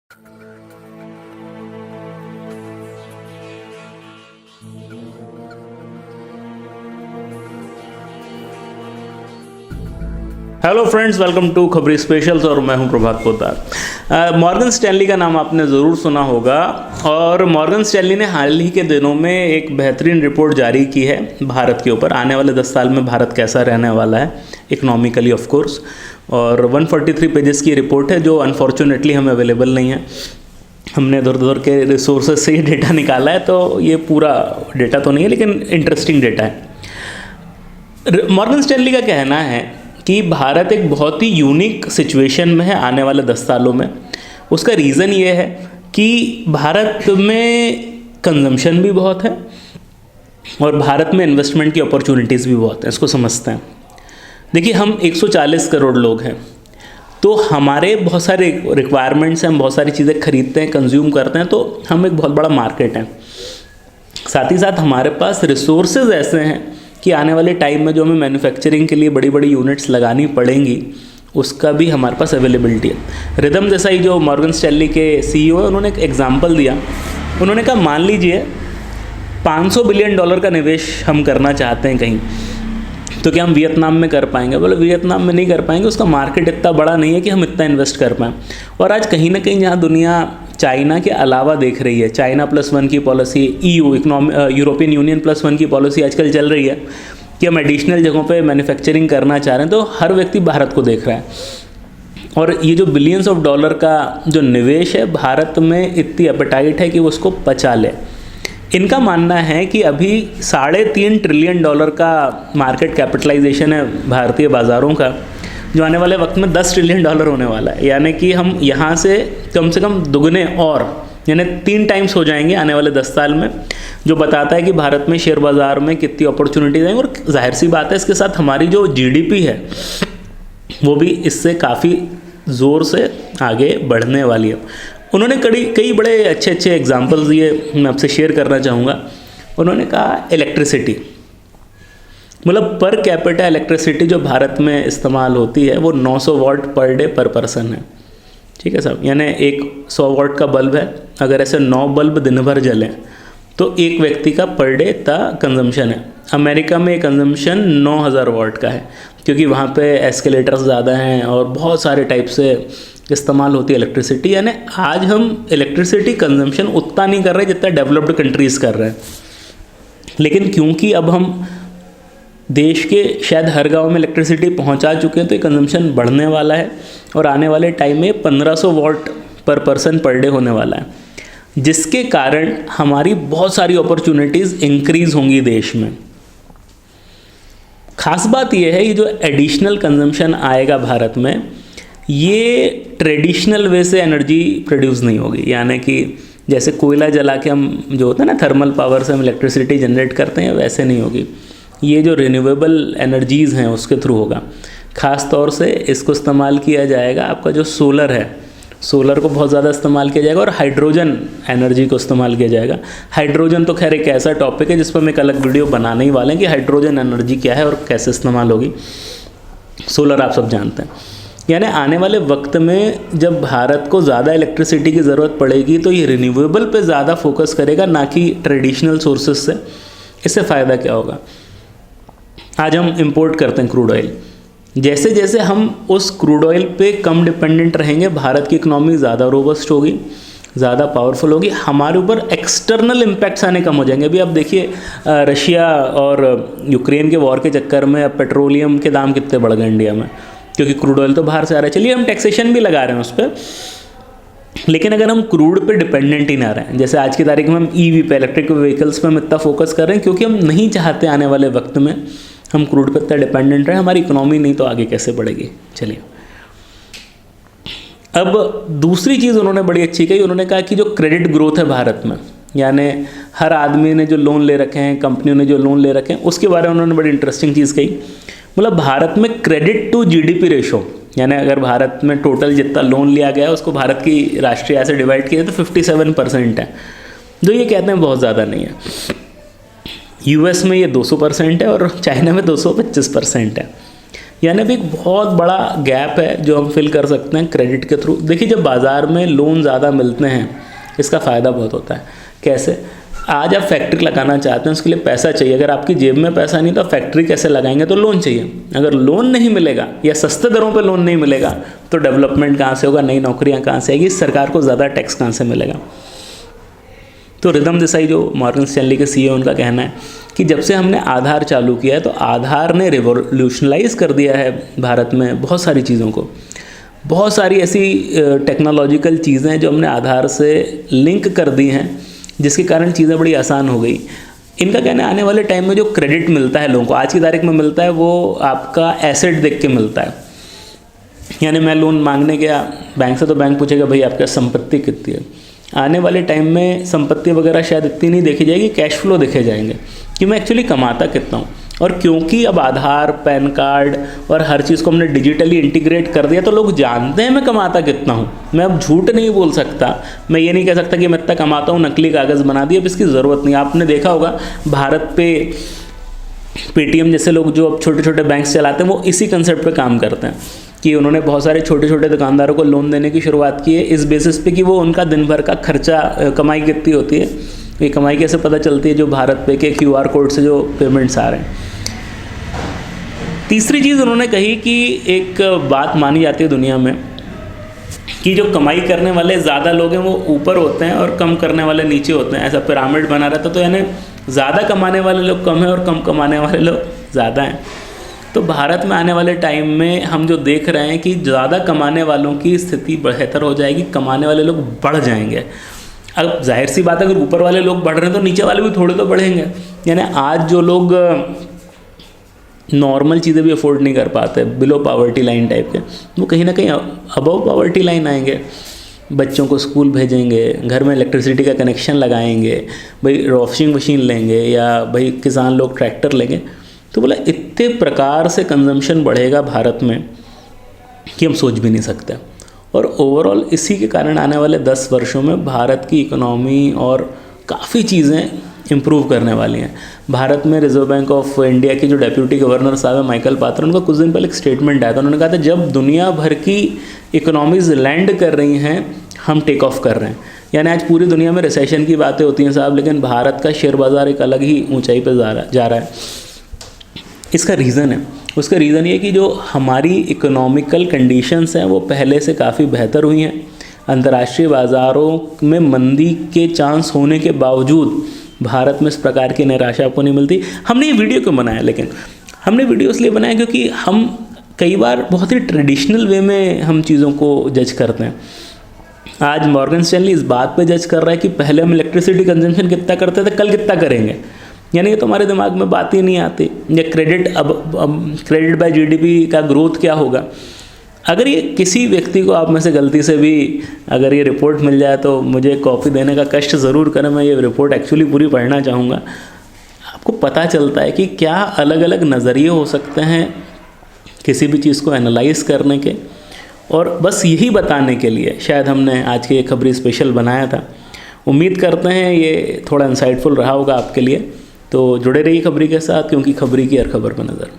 Hello friends, welcome to खबरी specials और मैं हूं प्रभात पोद्दार। मॉर्गन स्टैनली का नाम आपने ज़रूर सुना होगा और मॉर्गन स्टैनली ने हाल ही के दिनों में एक बेहतरीन रिपोर्ट जारी की है भारत के ऊपर। आने वाले 10 साल में भारत कैसा रहने वाला है इकोनॉमिकली ऑफ कोर्स, और 143 पेजेस की रिपोर्ट है जो अनफॉर्चुनेटली हमें अवेलेबल नहीं है। हमने इधर उधर के रिसोर्सेज से ही डेटा निकाला है, तो ये पूरा डेटा तो नहीं है लेकिन इंटरेस्टिंग डेटा है। मॉर्गन स्टैनली का कहना है कि भारत एक बहुत ही यूनिक सिचुएशन में है आने वाले 10 सालों में। उसका रीज़न ये है कि भारत में कंजम्पशन भी बहुत है और भारत में इन्वेस्टमेंट की अपॉर्चुनिटीज़ भी बहुत हैं। इसको समझते हैं। देखिए, हम 140 करोड़ लोग हैं, तो हमारे बहुत सारे रिक्वायरमेंट्स हैं, हम बहुत सारी चीज़ें खरीदते हैं, कंज्यूम करते हैं, तो हम एक बहुत बड़ा मार्केट है। साथ ही साथ हमारे पास रिसोर्सेज ऐसे हैं कि आने वाले टाइम में जो हमें मैन्युफैक्चरिंग के लिए बड़ी बड़ी यूनिट्स लगानी पड़ेंगी उसका भी हमारे पास अवेलेबिलिटी है। रिदम देसाई जो मॉर्गन स्टैनली के सीईओ है, उन्होंने एक एग्जांपल दिया। उन्होंने कहा, मान लीजिए $500 बिलियन का निवेश हम करना चाहते हैं कहीं, तो क्या हम वियतनाम में कर पाएंगे? बोले वियतनाम में नहीं कर पाएंगे, उसका मार्केट इतना बड़ा नहीं है कि हम इतना इन्वेस्ट कर पाएँ। और आज कहीं ना कहीं जहाँ दुनिया चाइना के अलावा देख रही है, चाइना +1 की पॉलिसी, यूरोपियन यूनियन +1 की पॉलिसी आजकल चल रही है कि हम एडिशनल जगहों पे मैन्युफैक्चरिंग करना चाह रहे हैं, तो हर व्यक्ति भारत को देख रहा है। और ये जो बिलियंस ऑफ डॉलर का जो निवेश है, भारत में इतनी एपेटाइट है कि वो उसको पचा ले। इनका मानना है कि अभी $3.5 ट्रिलियन का मार्केट कैपिटलाइजेशन है भारतीय बाज़ारों का, जो आने वाले वक्त में $10 ट्रिलियन होने वाला है। यानी कि हम यहाँ से कम दुगने और यानी 3 टाइम्स हो जाएंगे आने वाले 10 साल में, जो बताता है कि भारत में शेयर बाज़ार में कितनी अपॉर्चुनिटीज़ हैं। और जाहिर सी बात है, इसके साथ हमारी जो जीडीपी है वो भी इससे काफ़ी ज़ोर से आगे बढ़ने वाली है। उन्होंने कई बड़े अच्छे एग्जाम्पल्स दिए, मैं आपसे शेयर करना चाहूँगा। उन्होंने कहा इलेक्ट्रिसिटी, मतलब पर कैपिटा इलेक्ट्रिसिटी जो भारत में इस्तेमाल होती है वो 900 वाट पर डे पर पर्सन है। ठीक है साहब, यानी एक 100 वाट का बल्ब है, अगर ऐसे 9 बल्ब दिन भर जलें तो एक व्यक्ति का पर डे का कंजम्पशन है। अमेरिका में कंजम्पशन 9000 वाट का है, क्योंकि वहाँ पे एस्केलेटर्स ज़्यादा हैं और बहुत सारे टाइप से इस्तेमाल होती है इलेक्ट्रिसिटी। यानी आज हम इलेक्ट्रिसिटी कंजम्पशन उतना नहीं कर रहे जितना डेवलप्ड कंट्रीज़ कर रहे हैं, लेकिन क्योंकि अब हम देश के शायद हर गांव में इलेक्ट्रिसिटी पहुंचा चुके हैं, तो ये कंजम्पशन बढ़ने वाला है और आने वाले टाइम में 1500 वाट पर पर्सन पर डे होने वाला है, जिसके कारण हमारी बहुत सारी अपॉर्चुनिटीज़ इंक्रीज़ होंगी देश में। खास बात यह है, ये जो एडिशनल कंजम्पशन आएगा भारत में, ये ट्रेडिशनल वे से एनर्जी प्रोड्यूस नहीं होगी। यानी कि जैसे कोयला जला के हम जो होता है ना, थर्मल पावर से हम इलेक्ट्रिसिटी जनरेट करते हैं, वैसे नहीं होगी। ये जो रिन्यूएबल एनर्जीज़ हैं उसके थ्रू होगा। ख़ास तौर से इसको इस्तेमाल किया जाएगा, आपका जो सोलर है, सोलर को बहुत ज़्यादा इस्तेमाल किया जाएगा, और हाइड्रोजन एनर्जी को इस्तेमाल किया जाएगा। हाइड्रोजन तो खैर एक ऐसा टॉपिक है जिस पर हम एक अलग वीडियो बनाने ही वाले हैं कि हाइड्रोजन एनर्जी क्या है और कैसे इस्तेमाल होगी। सोलर आप सब जानते हैं। यानी आने वाले वक्त में जब भारत को ज़्यादा इलेक्ट्रिसिटी की ज़रूरत पड़ेगी तो ये रिन्यूएबल पे ज़्यादा फोकस करेगा, ना कि ट्रेडिशनल सोर्सेज से। इससे फ़ायदा क्या होगा? आज हम इंपोर्ट करते हैं क्रूड ऑयल, जैसे जैसे हम उस क्रूड ऑयल पे कम डिपेंडेंट रहेंगे, भारत की इकनॉमी ज़्यादा रोबस्ट होगी, ज़्यादा पावरफुल होगी, हमारे ऊपर एक्सटर्नल इम्पैक्ट्स आने कम हो जाएंगे। अभी आप देखिए, रशिया और यूक्रेन के वॉर के चक्कर में अब पेट्रोलियम के दाम कितने बढ़ गए इंडिया में, क्योंकि क्रूड ऑयल तो बाहर से आ रहा है। चलिए, हम टैक्सेशन भी लगा रहे हैं उस पर, लेकिन अगर हम क्रूड पे डिपेंडेंट ही ना रहें, जैसे आज की तारीख में हम ईवी पे, इलेक्ट्रिक व्हीकल्स पे हम इतना फोकस कर रहे हैं, क्योंकि हम नहीं चाहते आने वाले वक्त में हम क्रूड पे इतना डिपेंडेंट रहे, हमारी इकोनॉमी नहीं तो आगे कैसे बढ़ेगी। चलिए, अब दूसरी चीज़ उन्होंने बड़ी अच्छी कही। उन्होंने कहा कि जो क्रेडिट ग्रोथ है भारत में, यानी हर आदमी ने जो लोन ले रखे हैं, कंपनियों ने जो लोन ले रखे हैं, उसके बारे में उन्होंने बड़ी इंटरेस्टिंग चीज़ कही। मतलब भारत में क्रेडिट टू जीडीपी रेशो, यानी अगर भारत में टोटल जितना लोन लिया गया है उसको भारत की राष्ट्रीय आय से डिवाइड किया तो 57% है, जो ये कहते हैं बहुत ज़्यादा नहीं है। यूएस में ये 200% है और चाइना में 225% है। यानी भी एक बहुत बड़ा गैप है जो हम फिल कर सकते हैं क्रेडिट के थ्रू। देखिए जब बाज़ार में लोन ज़्यादा मिलते हैं इसका फ़ायदा बहुत होता है। कैसे? आज आप फैक्ट्री लगाना चाहते हैं, उसके लिए पैसा चाहिए। अगर आपकी जेब में पैसा नहीं तो आप फैक्ट्री कैसे लगाएंगे? तो लोन चाहिए। अगर लोन नहीं मिलेगा या सस्ते दरों पे लोन नहीं मिलेगा तो डेवलपमेंट कहाँ से होगा, नई नौकरियाँ कहाँ से आएगी, सरकार को ज़्यादा टैक्स कहाँ से मिलेगा? तो रिदम देसाई जो मॉर्गन स्टैनली के सीईओ, उनका कहना है कि जब से हमने आधार चालू किया है तो आधार ने रिवोल्यूशनलाइज कर दिया है भारत में बहुत सारी चीज़ों को। बहुत सारी ऐसी टेक्नोलॉजिकल चीज़ें हैं जो हमने आधार से लिंक कर दी हैं, जिसके कारण चीज़ें बड़ी आसान हो गई। इनका कहना है आने वाले टाइम में जो क्रेडिट मिलता है लोगों को, आज की तारीख में मिलता है, वो आपका एसेट देख के मिलता है। यानी मैं लोन मांगने गया बैंक से तो बैंक पूछेगा भाई आपकी संपत्ति कितनी है। आने वाले टाइम में संपत्ति वगैरह शायद इतनी नहीं देखी जाएगी, कैश फ्लो देखे जाएंगे कि मैं एक्चुअली कमाता कितना हूँ। और क्योंकि अब आधार, पैन कार्ड और हर चीज़ को हमने डिजिटली इंटीग्रेट कर दिया तो लोग जानते हैं मैं कमाता कितना हूँ। मैं अब झूठ नहीं बोल सकता, मैं ये नहीं कह सकता कि मैं इतना कमाता हूँ, नकली कागज़ बना दिए, अब इसकी ज़रूरत नहीं। आपने देखा होगा भारत पे पेटीएम जैसे लोग जो अब छोटे छोटे बैंक्स चलाते हैं वो इसी कंसेप्ट पे काम करते हैं कि उन्होंने बहुत सारे छोटे छोटे दुकानदारों को लोन देने की शुरुआत की है इस बेसिस पे कि वो उनका दिन भर का खर्चा, कमाई कितनी होती है, ये कमाई कैसे पता चलती है? जो भारत पे के QR कोड से जो पेमेंट्स आ रहे हैं। तीसरी चीज़ उन्होंने कही कि एक बात मानी जाती है दुनिया में कि जो कमाई करने वाले ज़्यादा लोग हैं वो ऊपर होते हैं और कम करने वाले नीचे होते हैं। ऐसा पिरामिड बना रहता तो यानी ज़्यादा कमाने वाले लोग कम हैं और कम कमाने वाले लोग ज़्यादा हैं। तो भारत में आने वाले टाइम में हम जो देख रहे हैं कि ज़्यादा कमाने वालों की स्थिति बेहतर हो जाएगी, कमाने वाले लोग बढ़ जाएंगे। अब जाहिर सी बात है अगर ऊपर वाले लोग बढ़ रहे हैं तो नीचे वाले भी थोड़े तो बढ़ेंगे। यानी आज जो लोग नॉर्मल चीज़ें भी अफोर्ड नहीं कर पाते, बिलो पावर्टी लाइन टाइप के, वो कहीं ना कहीं अबव पावर्टी लाइन आएंगे। बच्चों को स्कूल भेजेंगे, घर में इलेक्ट्रिसिटी का कनेक्शन लगाएंगे, भाई वॉशिंग मशीन लेंगे या भाई किसान लोग ट्रैक्टर लेंगे। तो बोला इतने प्रकार से कंजम्पशन बढ़ेगा भारत में कि हम सोच भी नहीं सकते। और ओवरऑल इसी के कारण आने वाले 10 वर्षों में भारत की इकोनॉमी और काफ़ी चीज़ें इम्प्रूव करने वाली हैं। भारत में रिजर्व बैंक ऑफ इंडिया के जो डेप्यूटी गवर्नर साहब है माइकल पात्रा, उनका कुछ दिन पहले एक स्टेटमेंट आया था। उन्होंने कहा था जब दुनिया भर की इकोनॉमीज़ लैंड कर रही हैं हम टेक ऑफ कर रहे हैं। यानी आज पूरी दुनिया में रिसेशन की बातें होती हैं साहब, लेकिन भारत का शेयर बाज़ार एक अलग ही ऊंचाई पर जा रहा है। इसका रीज़न है, उसका रीज़न ये कि जो हमारी इकोनॉमिकल कंडीशंस हैं वो पहले से काफ़ी बेहतर हुई हैं। अंतर्राष्ट्रीय बाज़ारों में मंदी के चांस होने के बावजूद भारत में इस प्रकार की निराशा आपको नहीं मिलती। हमने ये वीडियो क्यों बनाया? लेकिन हमने वीडियो इसलिए बनाया क्योंकि हम कई बार बहुत ही ट्रेडिशनल वे में हम चीज़ों को जज करते हैं। आज मॉर्गन स्टैनली इस बात पे जज कर रहा है कि पहले हम इलेक्ट्रिसिटी कंजम्पशन कितना करते थे, कल कितना करेंगे। यानी कि तुम्हारे दिमाग में बात ही नहीं आती। या क्रेडिट, अब क्रेडिट बाय GDP का ग्रोथ क्या होगा? अगर ये किसी व्यक्ति को आप में से गलती से भी अगर ये रिपोर्ट मिल जाए तो मुझे कॉपी देने का कष्ट ज़रूर करें। मैं ये रिपोर्ट एक्चुअली पूरी पढ़ना चाहूँगा। आपको पता चलता है कि क्या अलग अलग नज़रिए हो सकते हैं किसी भी चीज़ को एनालाइज करने के, और बस यही बताने के लिए शायद हमने आज के खबरी स्पेशल बनाया था। उम्मीद करते हैं ये थोड़ा इंसाइटफुल रहा होगा आपके लिए। तो जुड़े रहिए खबरी के साथ, क्योंकि खबरी की हर खबर पर नज़र।